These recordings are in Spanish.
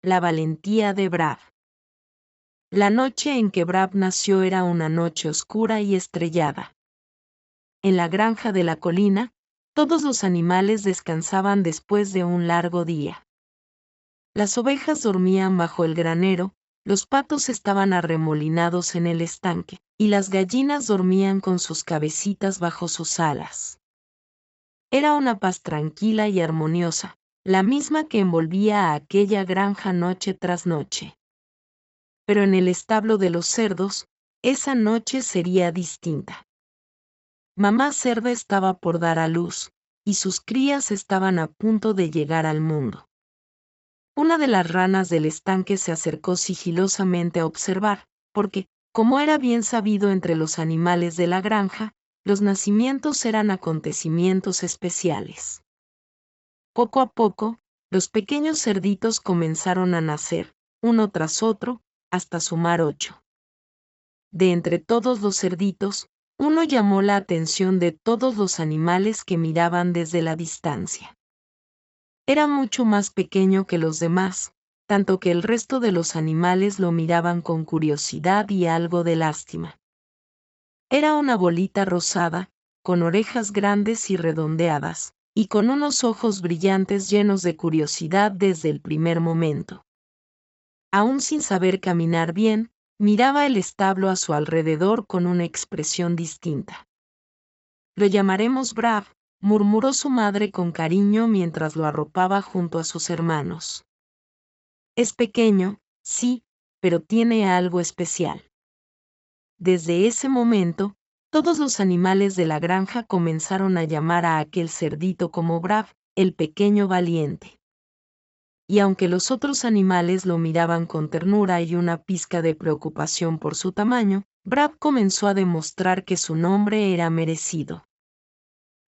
La valentía de Brab. La noche en que Brab nació era una noche oscura y estrellada. En la granja de la colina, todos los animales descansaban después de un largo día. Las ovejas dormían bajo el granero, los patos estaban arremolinados en el estanque, y las gallinas dormían con sus cabecitas bajo sus alas. Era una paz tranquila y armoniosa, la misma que envolvía a aquella granja noche tras noche. Pero en el establo de los cerdos, esa noche sería distinta. Mamá cerda estaba por dar a luz, y sus crías estaban a punto de llegar al mundo. Una de las ranas del estanque se acercó sigilosamente a observar, porque, como era bien sabido entre los animales de la granja, los nacimientos eran acontecimientos especiales. Poco a poco, los pequeños cerditos comenzaron a nacer, uno tras otro, hasta sumar 8. De entre todos los cerditos, uno llamó la atención de todos los animales que miraban desde la distancia. Era mucho más pequeño que los demás, tanto que el resto de los animales lo miraban con curiosidad y algo de lástima. Era una bolita rosada, con orejas grandes y redondeadas, y con unos ojos brillantes llenos de curiosidad desde el primer momento. Aún sin saber caminar bien, miraba el establo a su alrededor con una expresión distinta. Lo llamaremos Brab, murmuró su madre con cariño mientras lo arropaba junto a sus hermanos. Es pequeño, sí, pero tiene algo especial. Desde ese momento, todos los animales de la granja comenzaron a llamar a aquel cerdito como Brab, el pequeño valiente. Y aunque los otros animales lo miraban con ternura y una pizca de preocupación por su tamaño, Brab comenzó a demostrar que su nombre era merecido.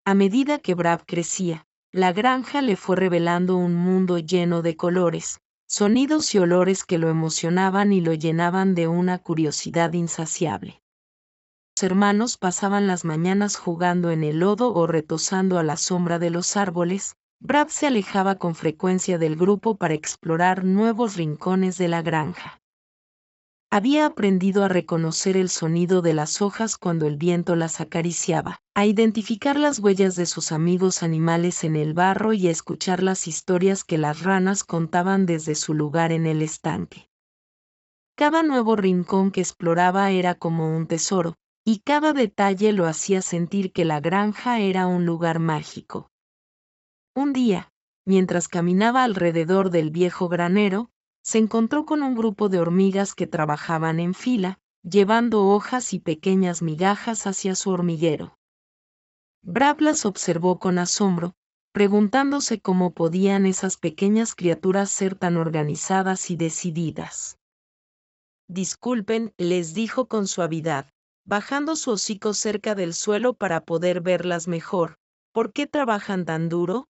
A medida que Brab crecía, la granja le fue revelando un mundo lleno de colores, sonidos y olores que lo emocionaban y lo llenaban de una curiosidad insaciable. Los hermanos pasaban las mañanas jugando en el lodo o retozando a la sombra de los árboles. Brab se alejaba con frecuencia del grupo para explorar nuevos rincones de la granja. Había aprendido a reconocer el sonido de las hojas cuando el viento las acariciaba, a identificar las huellas de sus amigos animales en el barro y a escuchar las historias que las ranas contaban desde su lugar en el estanque. Cada nuevo rincón que exploraba era como un tesoro, y cada detalle lo hacía sentir que la granja era un lugar mágico. Un día, mientras caminaba alrededor del viejo granero, se encontró con un grupo de hormigas que trabajaban en fila, llevando hojas y pequeñas migajas hacia su hormiguero. Brab las observó con asombro, preguntándose cómo podían esas pequeñas criaturas ser tan organizadas y decididas. Disculpen, les dijo con suavidad, bajando su hocico cerca del suelo para poder verlas mejor. ¿Por qué trabajan tan duro?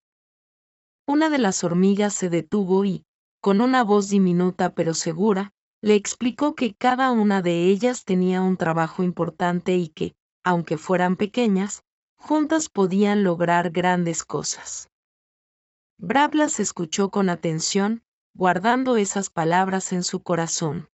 Una de las hormigas se detuvo y, con una voz diminuta pero segura, le explicó que cada una de ellas tenía un trabajo importante y que, aunque fueran pequeñas, juntas podían lograr grandes cosas. Brab las escuchó con atención, guardando esas palabras en su corazón.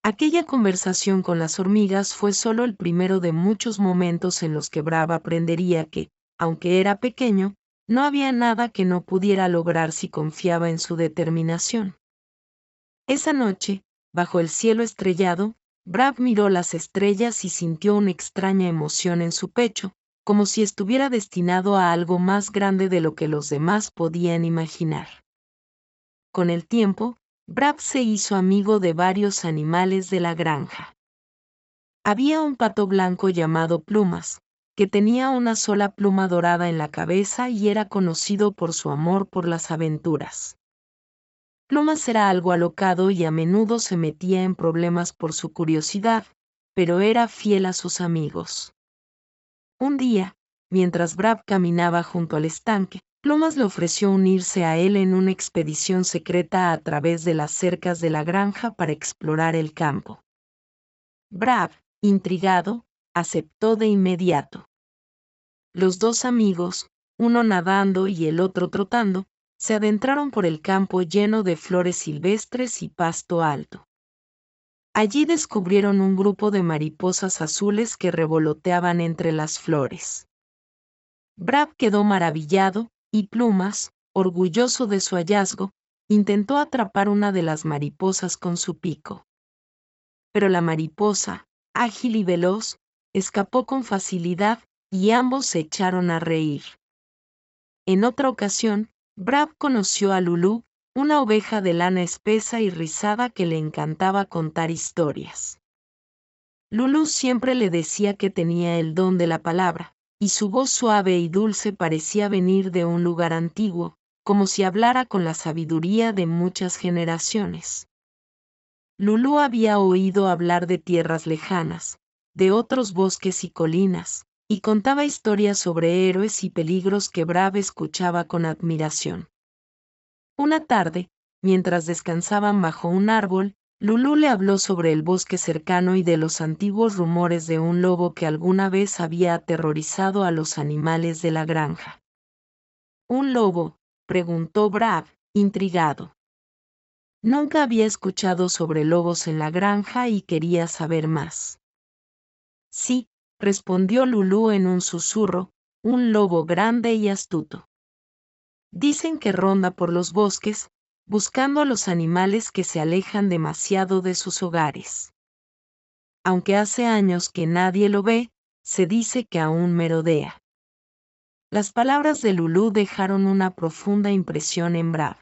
Aquella conversación con las hormigas fue solo el primero de muchos momentos en los que Brab aprendería que, aunque era pequeño, no había nada que no pudiera lograr si confiaba en su determinación. Esa noche, bajo el cielo estrellado, Brab miró las estrellas y sintió una extraña emoción en su pecho, como si estuviera destinado a algo más grande de lo que los demás podían imaginar. Con el tiempo, Brab se hizo amigo de varios animales de la granja. Había un pato blanco llamado Plumas, que tenía una sola pluma dorada en la cabeza y era conocido por su amor por las aventuras. Plumas era algo alocado y a menudo se metía en problemas por su curiosidad, pero era fiel a sus amigos. Un día, mientras Brab caminaba junto al estanque, Plumas le ofreció unirse a él en una expedición secreta a través de las cercas de la granja para explorar el campo. Brab, intrigado, aceptó de inmediato. Los dos amigos, uno nadando y el otro trotando, se adentraron por el campo lleno de flores silvestres y pasto alto. Allí descubrieron un grupo de mariposas azules que revoloteaban entre las flores. Brab quedó maravillado, y Plumas, orgulloso de su hallazgo, intentó atrapar una de las mariposas con su pico. Pero la mariposa, ágil y veloz, escapó con facilidad, y ambos se echaron a reír. En otra ocasión, Brab conoció a Lulú, una oveja de lana espesa y rizada que le encantaba contar historias. Lulú siempre le decía que tenía el don de la palabra, y su voz suave y dulce parecía venir de un lugar antiguo, como si hablara con la sabiduría de muchas generaciones. Lulú había oído hablar de tierras lejanas, de otros bosques y colinas, y contaba historias sobre héroes y peligros que Brab escuchaba con admiración. Una tarde, mientras descansaban bajo un árbol, Lulú le habló sobre el bosque cercano y de los antiguos rumores de un lobo que alguna vez había aterrorizado a los animales de la granja. ¿Un lobo?, preguntó Brab, intrigado. Nunca había escuchado sobre lobos en la granja y quería saber más. Sí, respondió Lulú en un susurro, un lobo grande y astuto. Dicen que ronda por los bosques, buscando a los animales que se alejan demasiado de sus hogares. Aunque hace años que nadie lo ve, se dice que aún merodea. Las palabras de Lulú dejaron una profunda impresión en Brab.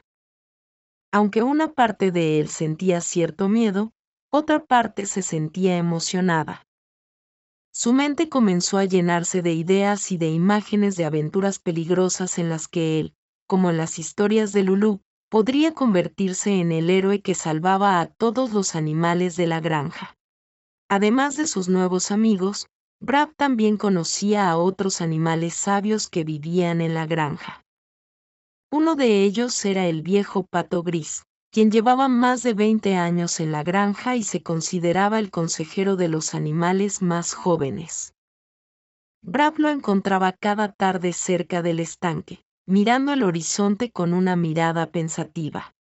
Aunque una parte de él sentía cierto miedo, otra parte se sentía emocionada. Su mente comenzó a llenarse de ideas y de imágenes de aventuras peligrosas en las que él, como en las historias de Lulú, podría convertirse en el héroe que salvaba a todos los animales de la granja. Además de sus nuevos amigos, Brab también conocía a otros animales sabios que vivían en la granja. Uno de ellos era el viejo pato gris, quien llevaba más de 20 años en la granja y se consideraba el consejero de los animales más jóvenes. Brab lo encontraba cada tarde cerca del estanque, mirando el horizonte con una mirada pensativa.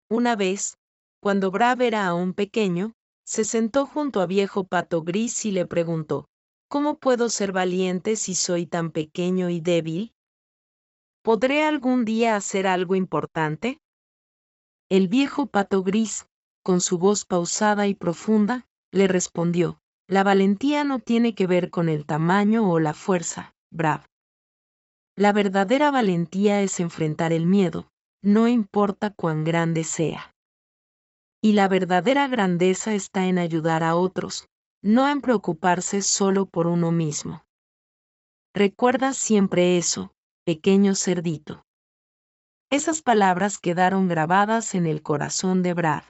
Una vez, cuando Brab era aún pequeño, se sentó junto a viejo pato gris y le preguntó: ¿Cómo puedo ser valiente si soy tan pequeño y débil? ¿Podré algún día hacer algo importante? El viejo pato gris, con su voz pausada y profunda, le respondió: La valentía no tiene que ver con el tamaño o la fuerza, Brab. La verdadera valentía es enfrentar el miedo, no importa cuán grande sea. Y la verdadera grandeza está en ayudar a otros, no en preocuparse solo por uno mismo. Recuerda siempre eso, pequeño cerdito. Esas palabras quedaron grabadas en el corazón de Brad.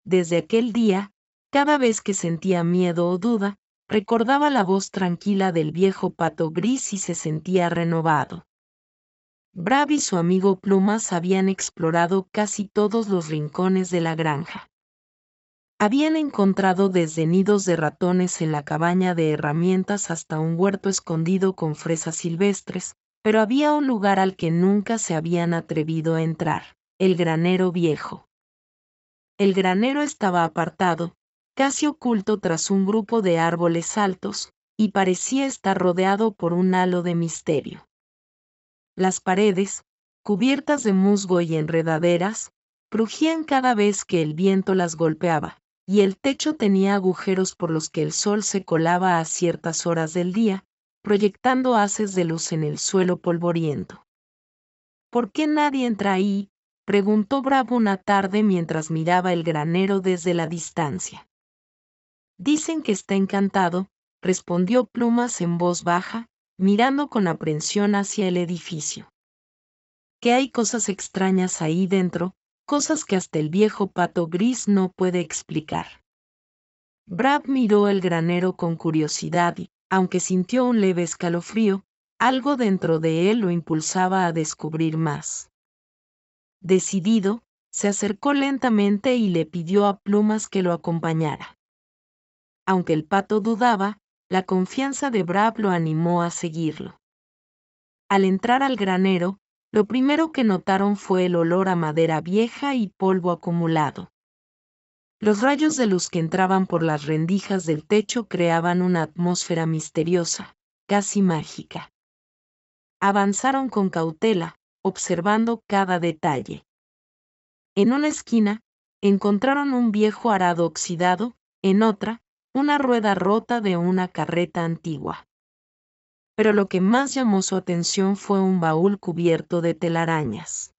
Desde aquel día, cada vez que sentía miedo o duda, recordaba la voz tranquila del viejo pato gris y se sentía renovado. Brad y su amigo Plumas habían explorado casi todos los rincones de la granja. Habían encontrado desde nidos de ratones en la cabaña de herramientas hasta un huerto escondido con fresas silvestres, pero había un lugar al que nunca se habían atrevido a entrar: el granero viejo. El granero estaba apartado, casi oculto tras un grupo de árboles altos, y parecía estar rodeado por un halo de misterio. Las paredes, cubiertas de musgo y enredaderas, crujían cada vez que el viento las golpeaba, y el techo tenía agujeros por los que el sol se colaba a ciertas horas del día, proyectando haces de luz en el suelo polvoriento. ¿Por qué nadie entra ahí?, preguntó Bravo una tarde mientras miraba el granero desde la distancia. Dicen que está encantado, respondió Plumas en voz baja, mirando con aprensión hacia el edificio. Que hay cosas extrañas ahí dentro, cosas que hasta el viejo pato gris no puede explicar. Brad miró el granero con curiosidad y, aunque sintió un leve escalofrío, algo dentro de él lo impulsaba a descubrir más. Decidido, se acercó lentamente y le pidió a Plumas que lo acompañara. Aunque el pato dudaba, la confianza de Brad lo animó a seguirlo. Al entrar al granero, Lo primero que notaron fue el olor a madera vieja y polvo acumulado. Los rayos de luz que entraban por las rendijas del techo creaban una atmósfera misteriosa, casi mágica. Avanzaron con cautela, observando cada detalle. En una esquina, encontraron un viejo arado oxidado, en otra, una rueda rota de una carreta antigua. Pero lo que más llamó su atención fue un baúl cubierto de telarañas.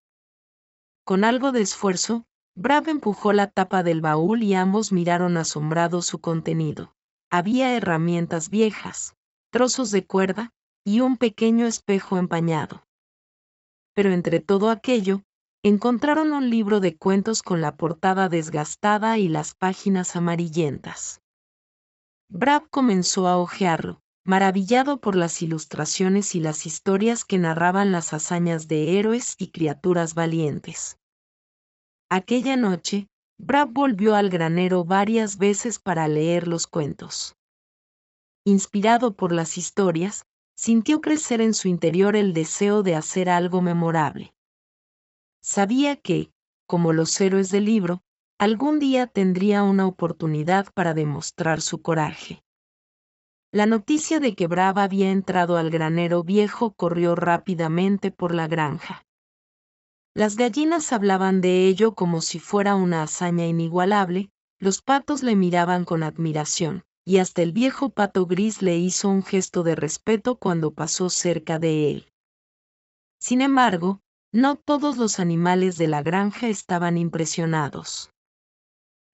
Con algo de esfuerzo, Brad empujó la tapa del baúl y ambos miraron asombrados su contenido. Había herramientas viejas, trozos de cuerda y un pequeño espejo empañado. Pero entre todo aquello, encontraron un libro de cuentos con la portada desgastada y las páginas amarillentas. Brad comenzó a hojearlo, maravillado por las ilustraciones y las historias que narraban las hazañas de héroes y criaturas valientes. Aquella noche, Brad volvió al granero varias veces para leer los cuentos. Inspirado por las historias, sintió crecer en su interior el deseo de hacer algo memorable. Sabía que, como los héroes del libro, algún día tendría una oportunidad para demostrar su coraje. La noticia de que Brad había entrado al granero viejo corrió rápidamente por la granja. Las gallinas hablaban de ello como si fuera una hazaña inigualable, los patos le miraban con admiración, y hasta el viejo pato gris le hizo un gesto de respeto cuando pasó cerca de él. Sin embargo, no todos los animales de la granja estaban impresionados.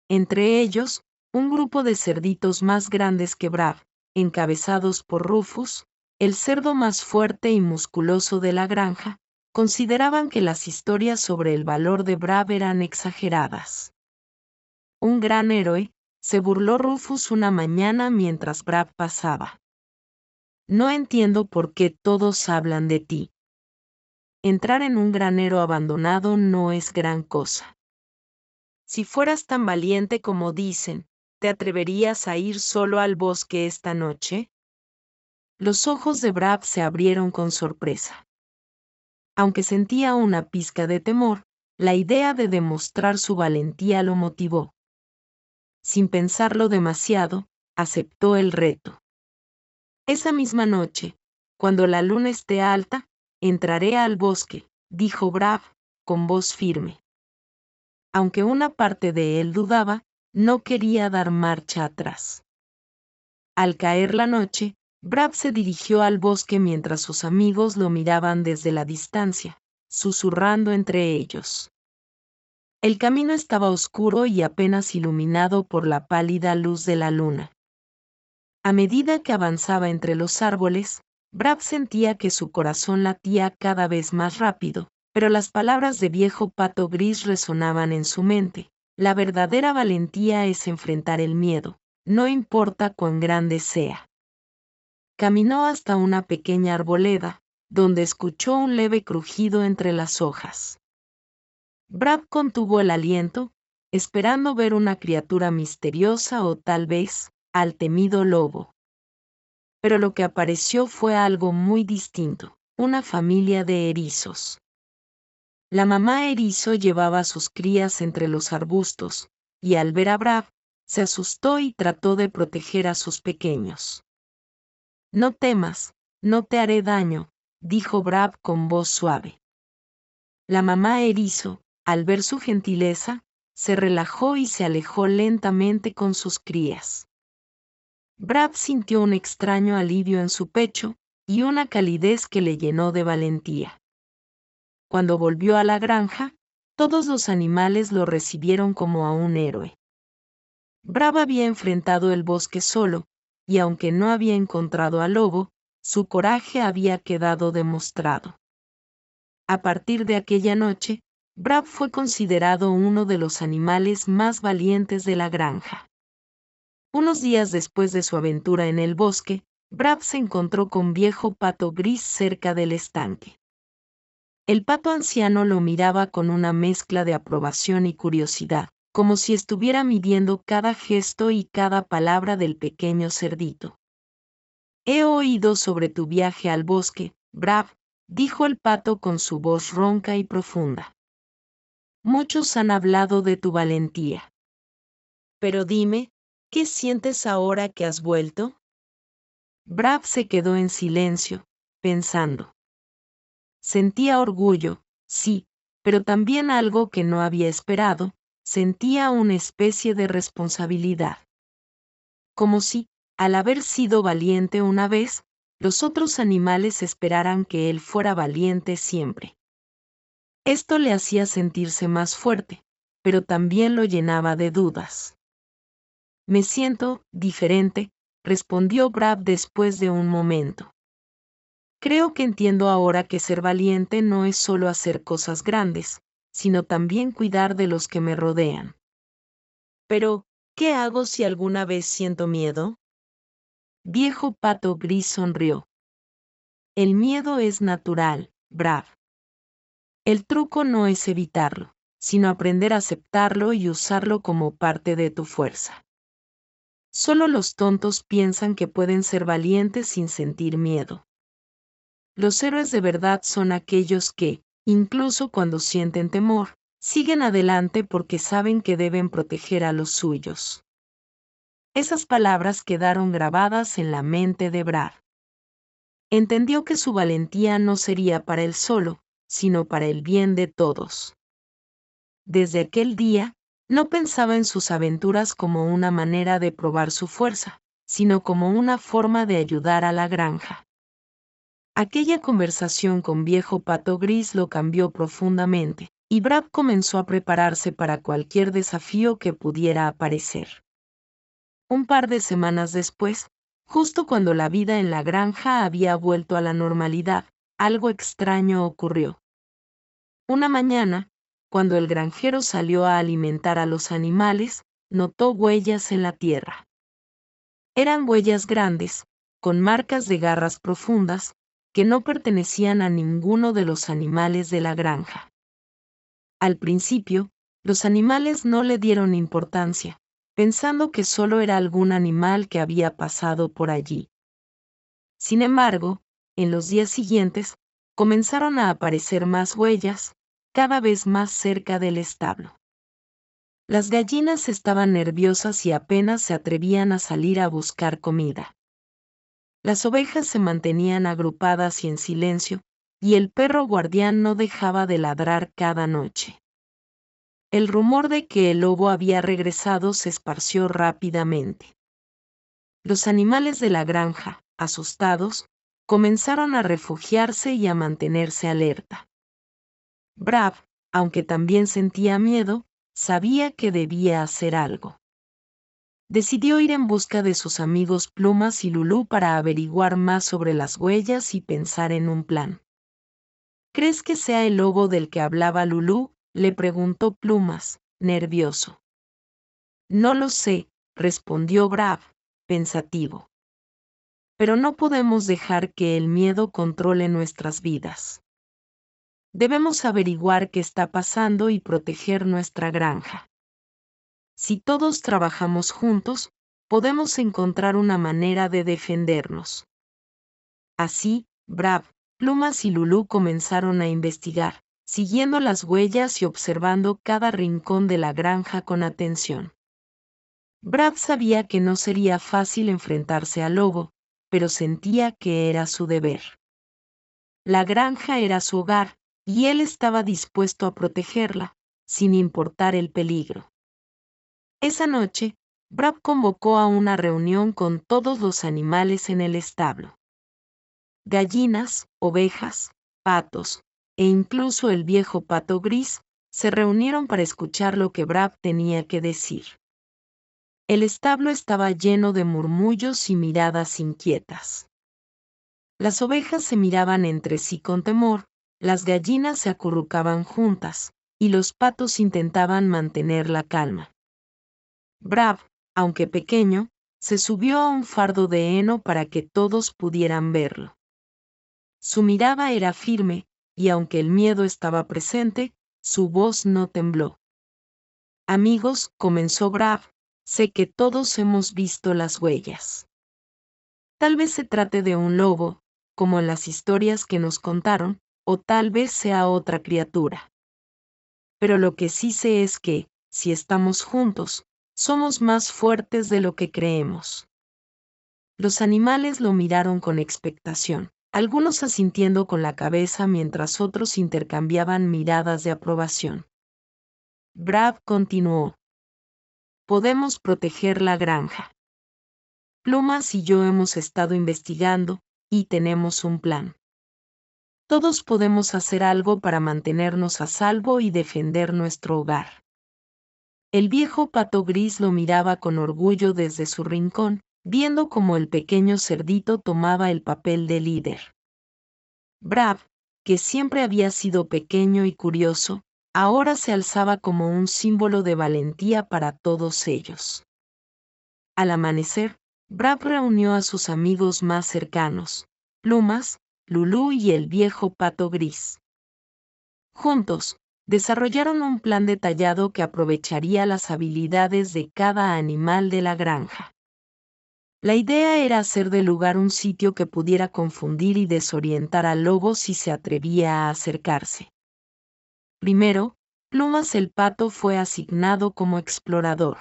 Entre ellos, un grupo de cerditos más grandes que Brad, encabezados por Rufus, el cerdo más fuerte y musculoso de la granja, consideraban que las historias sobre el valor de Brad eran exageradas. Un gran héroe, se burló Rufus una mañana mientras Brad pasaba. No entiendo por qué todos hablan de ti. Entrar en un granero abandonado no es gran cosa. Si fueras tan valiente como dicen, ¿te atreverías a ir solo al bosque esta noche? Los ojos de Brad se abrieron con sorpresa. Aunque sentía una pizca de temor, la idea de demostrar su valentía lo motivó. Sin pensarlo demasiado, aceptó el reto. Esa misma noche, cuando la luna esté alta, entraré al bosque, dijo Brad, con voz firme. Aunque una parte de él dudaba, no quería dar marcha atrás. Al caer la noche, Brad se dirigió al bosque mientras sus amigos lo miraban desde la distancia, susurrando entre ellos. El camino estaba oscuro y apenas iluminado por la pálida luz de la luna. A medida que avanzaba entre los árboles, Brad sentía que su corazón latía cada vez más rápido, pero las palabras de viejo pato gris resonaban en su mente. La verdadera valentía es enfrentar el miedo, no importa cuán grande sea. Caminó hasta una pequeña arboleda, donde escuchó un leve crujido entre las hojas. Brad contuvo el aliento, esperando ver una criatura misteriosa o tal vez, al temido lobo. Pero lo que apareció fue algo muy distinto, una familia de erizos. La mamá erizo llevaba a sus crías entre los arbustos, y al ver a Brad, se asustó y trató de proteger a sus pequeños. No temas, no te haré daño, dijo Brad con voz suave. La mamá erizo, al ver su gentileza, se relajó y se alejó lentamente con sus crías. Brad sintió un extraño alivio en su pecho, y una calidez que le llenó de valentía. Cuando volvió a la granja, todos los animales lo recibieron como a un héroe. Brad había enfrentado el bosque solo, y aunque no había encontrado al lobo, su coraje había quedado demostrado. A partir de aquella noche, Brad fue considerado uno de los animales más valientes de la granja. Unos días después de su aventura en el bosque, Brad se encontró con viejo pato gris cerca del estanque. El pato anciano lo miraba con una mezcla de aprobación y curiosidad, como si estuviera midiendo cada gesto y cada palabra del pequeño cerdito. He oído sobre tu viaje al bosque, Brad, dijo el pato con su voz ronca y profunda. Muchos han hablado de tu valentía. Pero dime, ¿qué sientes ahora que has vuelto? Brad se quedó en silencio, pensando. Sentía orgullo, sí, pero también algo que no había esperado, sentía una especie de responsabilidad. Como si, al haber sido valiente una vez, los otros animales esperaran que él fuera valiente siempre. Esto le hacía sentirse más fuerte, pero también lo llenaba de dudas. Me siento diferente, respondió Brad después de un momento. Creo que entiendo ahora que ser valiente no es solo hacer cosas grandes, sino también cuidar de los que me rodean. Pero, ¿qué hago si alguna vez siento miedo? Viejo pato gris sonrió. El miedo es natural, Brad. El truco no es evitarlo, sino aprender a aceptarlo y usarlo como parte de tu fuerza. Solo los tontos piensan que pueden ser valientes sin sentir miedo. Los héroes de verdad son aquellos que, incluso cuando sienten temor, siguen adelante porque saben que deben proteger a los suyos. Esas palabras quedaron grabadas en la mente de Brad. Entendió que su valentía no sería para él solo, sino para el bien de todos. Desde aquel día, no pensaba en sus aventuras como una manera de probar su fuerza, sino como una forma de ayudar a la granja. Aquella conversación con viejo pato gris lo cambió profundamente, y Brad comenzó a prepararse para cualquier desafío que pudiera aparecer. Un par de semanas después, justo cuando la vida en la granja había vuelto a la normalidad, algo extraño ocurrió. Una mañana, cuando el granjero salió a alimentar a los animales, notó huellas en la tierra. Eran huellas grandes, con marcas de garras profundas, que no pertenecían a ninguno de los animales de la granja. Al principio, los animales no le dieron importancia, pensando que solo era algún animal que había pasado por allí. Sin embargo, en los días siguientes, comenzaron a aparecer más huellas, cada vez más cerca del establo. Las gallinas estaban nerviosas y apenas se atrevían a salir a buscar comida. Las ovejas se mantenían agrupadas y en silencio, y el perro guardián no dejaba de ladrar cada noche. El rumor de que el lobo había regresado se esparció rápidamente. Los animales de la granja, asustados, comenzaron a refugiarse y a mantenerse alerta. Brad, aunque también sentía miedo, sabía que debía hacer algo. Decidió ir en busca de sus amigos Plumas y Lulú para averiguar más sobre las huellas y pensar en un plan. ¿Crees que sea el lobo del que hablaba Lulú?, le preguntó Plumas, nervioso. No lo sé, respondió Brad, pensativo. Pero no podemos dejar que el miedo controle nuestras vidas. Debemos averiguar qué está pasando y proteger nuestra granja. Si todos trabajamos juntos, podemos encontrar una manera de defendernos. Así, Brad, Plumas y Lulú comenzaron a investigar, siguiendo las huellas y observando cada rincón de la granja con atención. Brad sabía que no sería fácil enfrentarse al lobo, pero sentía que era su deber. La granja era su hogar, y él estaba dispuesto a protegerla, sin importar el peligro. Esa noche, Brad convocó a una reunión con todos los animales en el establo. Gallinas, ovejas, patos, e incluso el viejo pato gris, se reunieron para escuchar lo que Brad tenía que decir. El establo estaba lleno de murmullos y miradas inquietas. Las ovejas se miraban entre sí con temor, las gallinas se acurrucaban juntas, y los patos intentaban mantener la calma. Brad, aunque pequeño, se subió a un fardo de heno para que todos pudieran verlo. Su mirada era firme, y aunque el miedo estaba presente, su voz no tembló. Amigos, comenzó Brad, sé que todos hemos visto las huellas. Tal vez se trate de un lobo, como en las historias que nos contaron, o tal vez sea otra criatura. Pero lo que sí sé es que, si estamos juntos, somos más fuertes de lo que creemos. Los animales lo miraron con expectación, algunos asintiendo con la cabeza mientras otros intercambiaban miradas de aprobación. Brad continuó. Podemos proteger la granja. Plumas y yo hemos estado investigando, y tenemos un plan. Todos podemos hacer algo para mantenernos a salvo y defender nuestro hogar. El viejo pato gris lo miraba con orgullo desde su rincón, viendo cómo el pequeño cerdito tomaba el papel de líder. Brad, que siempre había sido pequeño y curioso, ahora se alzaba como un símbolo de valentía para todos ellos. Al amanecer, Brad reunió a sus amigos más cercanos, Plumas, Lulú y el viejo pato gris. Juntos, desarrollaron un plan detallado que aprovecharía las habilidades de cada animal de la granja. La idea era hacer del lugar un sitio que pudiera confundir y desorientar al lobo si se atrevía a acercarse. Primero, Plumas el pato fue asignado como explorador.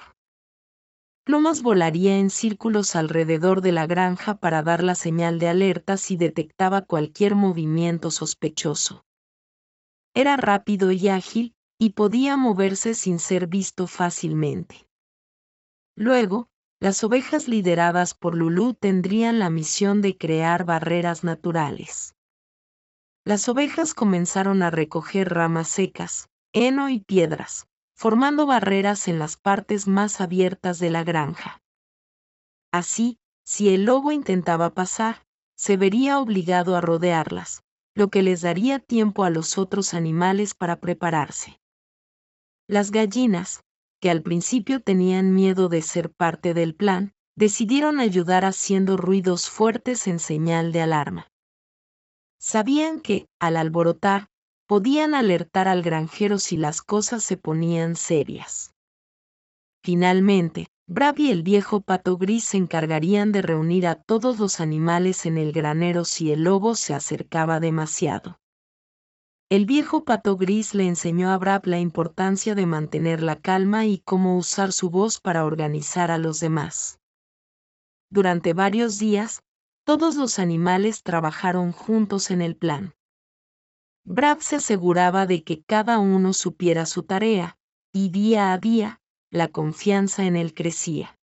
Plumas volaría en círculos alrededor de la granja para dar la señal de alerta si detectaba cualquier movimiento sospechoso. Era rápido y ágil, y podía moverse sin ser visto fácilmente. Luego, las ovejas lideradas por Lulú tendrían la misión de crear barreras naturales. Las ovejas comenzaron a recoger ramas secas, heno y piedras, formando barreras en las partes más abiertas de la granja. Así, si el lobo intentaba pasar, se vería obligado a rodearlas, lo que les daría tiempo a los otros animales para prepararse. Las gallinas, que al principio tenían miedo de ser parte del plan, decidieron ayudar haciendo ruidos fuertes en señal de alarma. Sabían que, al alborotar, podían alertar al granjero si las cosas se ponían serias. Finalmente, Brad y el viejo pato gris se encargarían de reunir a todos los animales en el granero si el lobo se acercaba demasiado. El viejo pato gris le enseñó a Brad la importancia de mantener la calma y cómo usar su voz para organizar a los demás. Durante varios días, todos los animales trabajaron juntos en el plan. Brad se aseguraba de que cada uno supiera su tarea, y día a día, la confianza en él crecía.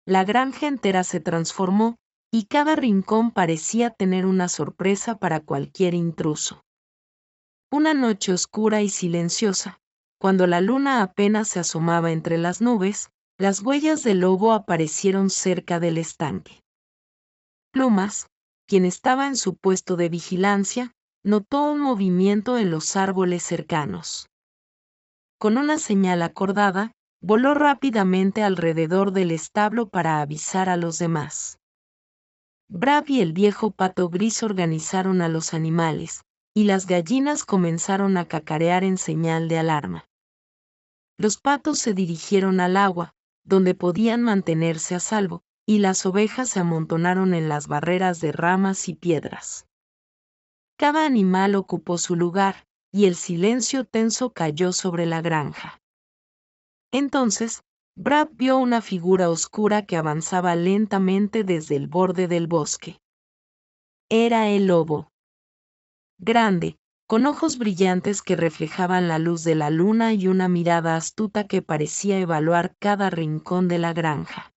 La granja entera se transformó, y cada rincón parecía tener una sorpresa para cualquier intruso. Una noche oscura y silenciosa, cuando la luna apenas se asomaba entre las nubes, las huellas del lobo aparecieron cerca del estanque. Plumas, quien estaba en su puesto de vigilancia, notó un movimiento en los árboles cercanos. Con una señal acordada, voló rápidamente alrededor del establo para avisar a los demás. Brad y el viejo pato gris organizaron a los animales, y las gallinas comenzaron a cacarear en señal de alarma. Los patos se dirigieron al agua, donde podían mantenerse a salvo, y las ovejas se amontonaron en las barreras de ramas y piedras. Cada animal ocupó su lugar, y el silencio tenso cayó sobre la granja. Entonces, Brad vio una figura oscura que avanzaba lentamente desde el borde del bosque. Era el lobo. Grande, con ojos brillantes que reflejaban la luz de la luna y una mirada astuta que parecía evaluar cada rincón de la granja.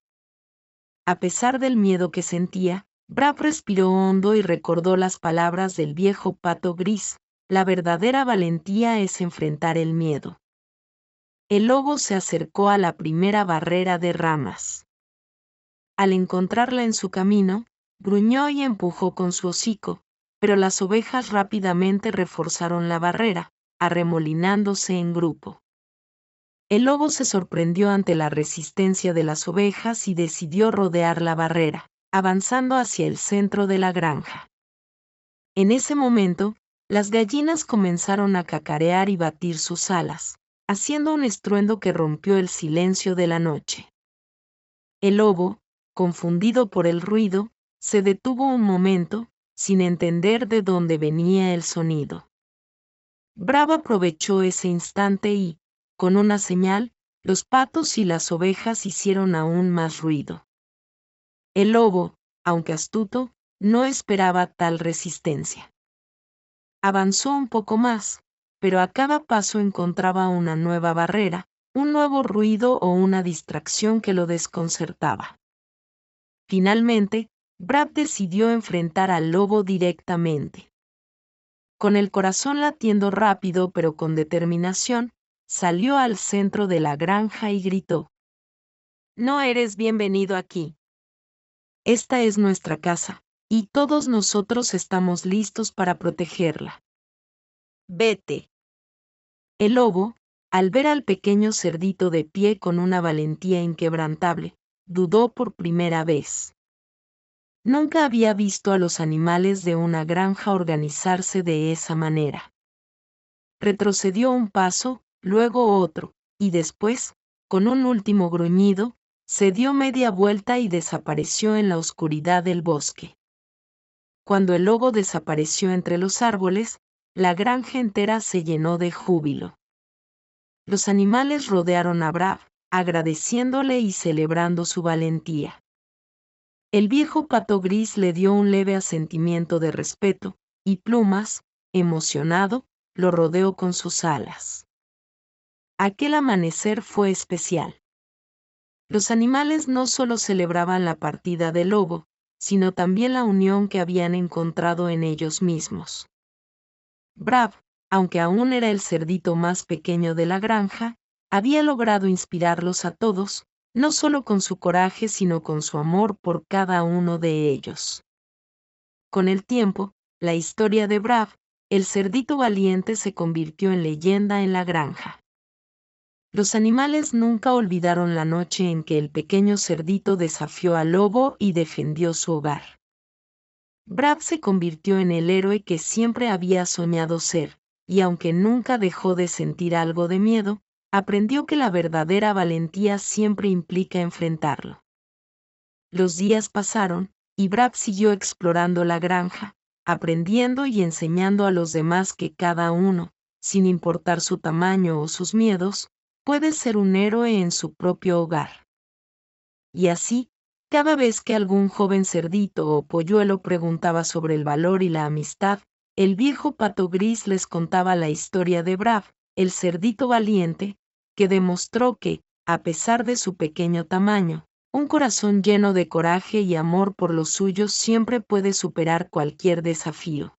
A pesar del miedo que sentía, Brad respiró hondo y recordó las palabras del viejo pato gris: la verdadera valentía es enfrentar el miedo. El lobo se acercó a la primera barrera de ramas. Al encontrarla en su camino, gruñó y empujó con su hocico, pero las ovejas rápidamente reforzaron la barrera, arremolinándose en grupo. El lobo se sorprendió ante la resistencia de las ovejas y decidió rodear la barrera, avanzando hacia el centro de la granja. En ese momento, las gallinas comenzaron a cacarear y batir sus alas, haciendo un estruendo que rompió el silencio de la noche. El lobo, confundido por el ruido, se detuvo un momento, sin entender de dónde venía el sonido. Brab aprovechó ese instante y, con una señal, los patos y las ovejas hicieron aún más ruido. El lobo, aunque astuto, no esperaba tal resistencia. Avanzó un poco más, pero a cada paso encontraba una nueva barrera, un nuevo ruido o una distracción que lo desconcertaba. Finalmente, Brab decidió enfrentar al lobo directamente. Con el corazón latiendo rápido pero con determinación, salió al centro de la granja y gritó: «No eres bienvenido aquí. Esta es nuestra casa, y todos nosotros estamos listos para protegerla. Vete». El lobo, al ver al pequeño cerdito de pie con una valentía inquebrantable, dudó por primera vez. Nunca había visto a los animales de una granja organizarse de esa manera. Retrocedió un paso, luego otro, y después, con un último gruñido, se dio media vuelta y desapareció en la oscuridad del bosque. Cuando el lobo desapareció entre los árboles, la granja entera se llenó de júbilo. Los animales rodearon a Brab, agradeciéndole y celebrando su valentía. El viejo pato gris le dio un leve asentimiento de respeto, y Plumas, emocionado, lo rodeó con sus alas. Aquel amanecer fue especial. Los animales no solo celebraban la partida del lobo, sino también la unión que habían encontrado en ellos mismos. Brab, aunque aún era el cerdito más pequeño de la granja, había logrado inspirarlos a todos, no solo con su coraje sino con su amor por cada uno de ellos. Con el tiempo, la historia de Brab, el cerdito valiente, se convirtió en leyenda en la granja. Los animales nunca olvidaron la noche en que el pequeño cerdito desafió al lobo y defendió su hogar. Brab se convirtió en el héroe que siempre había soñado ser, y aunque nunca dejó de sentir algo de miedo, aprendió que la verdadera valentía siempre implica enfrentarlo. Los días pasaron, y Brab siguió explorando la granja, aprendiendo y enseñando a los demás que cada uno, sin importar su tamaño o sus miedos, puede ser un héroe en su propio hogar. Y así, cada vez que algún joven cerdito o polluelo preguntaba sobre el valor y la amistad, el viejo pato gris les contaba la historia de Brab, el cerdito valiente, que demostró que, a pesar de su pequeño tamaño, un corazón lleno de coraje y amor por los suyos siempre puede superar cualquier desafío.